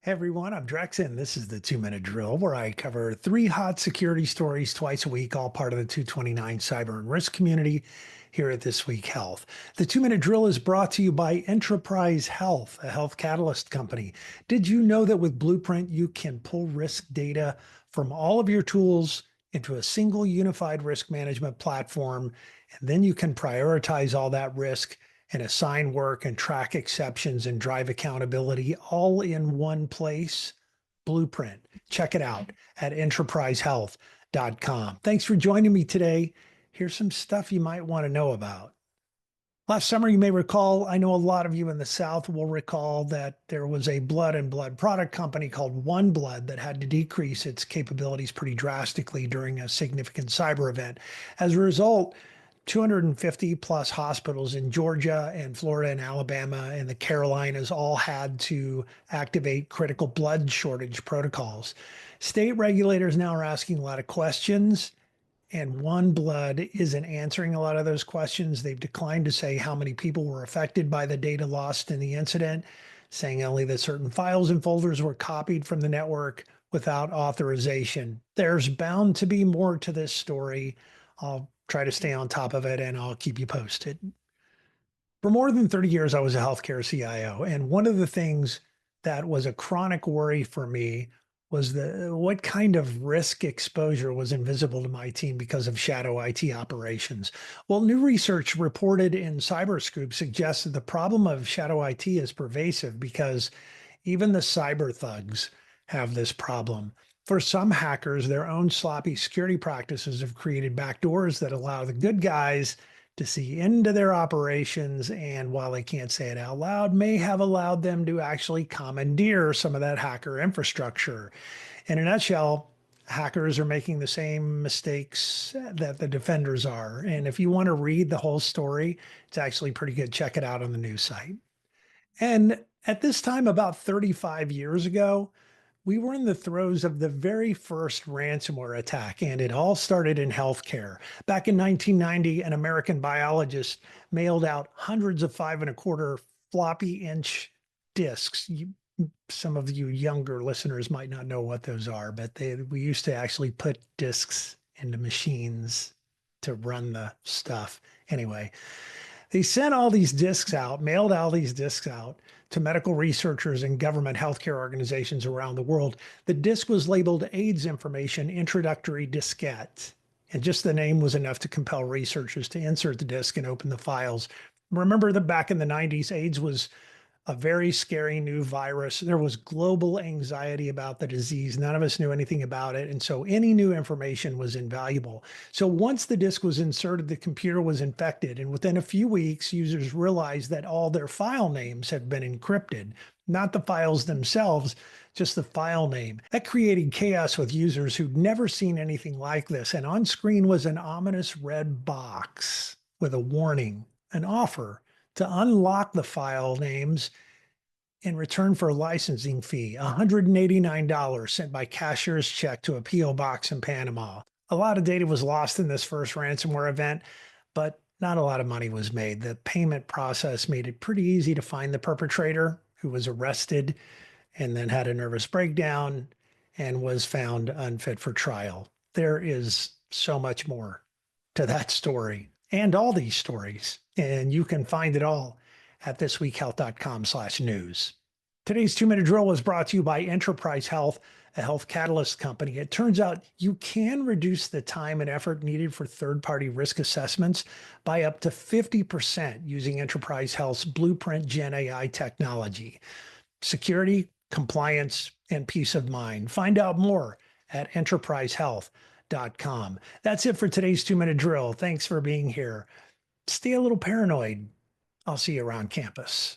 Hey everyone, I'm Drex, and this is the 2 Minute Drill where I cover three hot security stories twice a week, all part of the 229 cyber and risk community here at This Week Health. The 2 Minute Drill is brought to you by Enterprise Health, a health catalyst company. Did you know that with Blueprint, you can pull risk data from all of your tools into a single unified risk management platform, and then you can prioritize all that risk and assign work and track exceptions and drive accountability all in one place? Blueprint. Check it out at enterprisehealth.com. Thanks for joining me today. Here's some stuff you might want to know about. Last summer, you may recall, I know a lot of you in the South will recall that there was a blood and blood product company called OneBlood that had to decrease its capabilities pretty drastically during a significant cyber event. As a result, 250 plus hospitals in Georgia and Florida and Alabama and the Carolinas all had to activate critical blood shortage protocols. State regulators now are asking a lot of questions, and OneBlood isn't answering a lot of those questions. They've declined to say how many people were affected by the data lost in the incident, saying only that certain files and folders were copied from the network without authorization. There's bound to be more to this story. I'll try to stay on top of it and I'll keep you posted. For more than 30 years, I was a healthcare CIO. And one of the things that was a chronic worry for me was what kind of risk exposure was invisible to my team because of shadow IT operations. Well, new research reported in Cyberscoop suggests that the problem of shadow IT is pervasive because even the cyber thugs have this problem. For some hackers, their own sloppy security practices have created backdoors that allow the good guys to see into their operations, and while they can't say it out loud, may have allowed them to actually commandeer some of that hacker infrastructure. In a nutshell, hackers are making the same mistakes that the defenders are. And if you want to read the whole story, it's actually pretty good. Check it out on the news site. And at this time, about 35 years ago, we were in the throes of the very first ransomware attack, and it all started in healthcare. Back in 1990, an American biologist mailed out hundreds of 5 1/4 floppy inch discs. Some of you younger listeners might not know what those are, but we used to actually put discs into machines to run the stuff. Anyway, they sent all these discs out, mailed all these discs out to medical researchers and government healthcare organizations around the world. The disc was labeled AIDS Information Introductory Diskette, and just the name was enough to compel researchers to insert the disc and open the files. Remember that back in the 90s, AIDS was a very scary new virus. There was global anxiety about the disease. None of us knew anything about it. And so any new information was invaluable. So once the disk was inserted, the computer was infected. And within a few weeks, users realized that all their file names had been encrypted, not the files themselves, just the file name. That created chaos with users who'd never seen anything like this. And on screen was an ominous red box with a warning, an offer to unlock the file names in return for a licensing fee, $189 sent by cashier's check to a P.O. box in Panama. A lot of data was lost in this first ransomware event, but not a lot of money was made. The payment process made it pretty easy to find the perpetrator, who was arrested and then had a nervous breakdown and was found unfit for trial. There is so much more to that story and all these stories, and you can find it all at thisweekhealth.com/news. Today's 2 Minute Drill was brought to you by Enterprise Health, a health catalyst company. It turns out you can reduce the time and effort needed for third-party risk assessments by up to 50% using Enterprise Health's Blueprint Gen AI technology. Security, compliance, and peace of mind. Find out more at enterprisehealth.com. That's it for today's 2 Minute Drill. Thanks for being here. Stay a little paranoid. I'll see you around campus.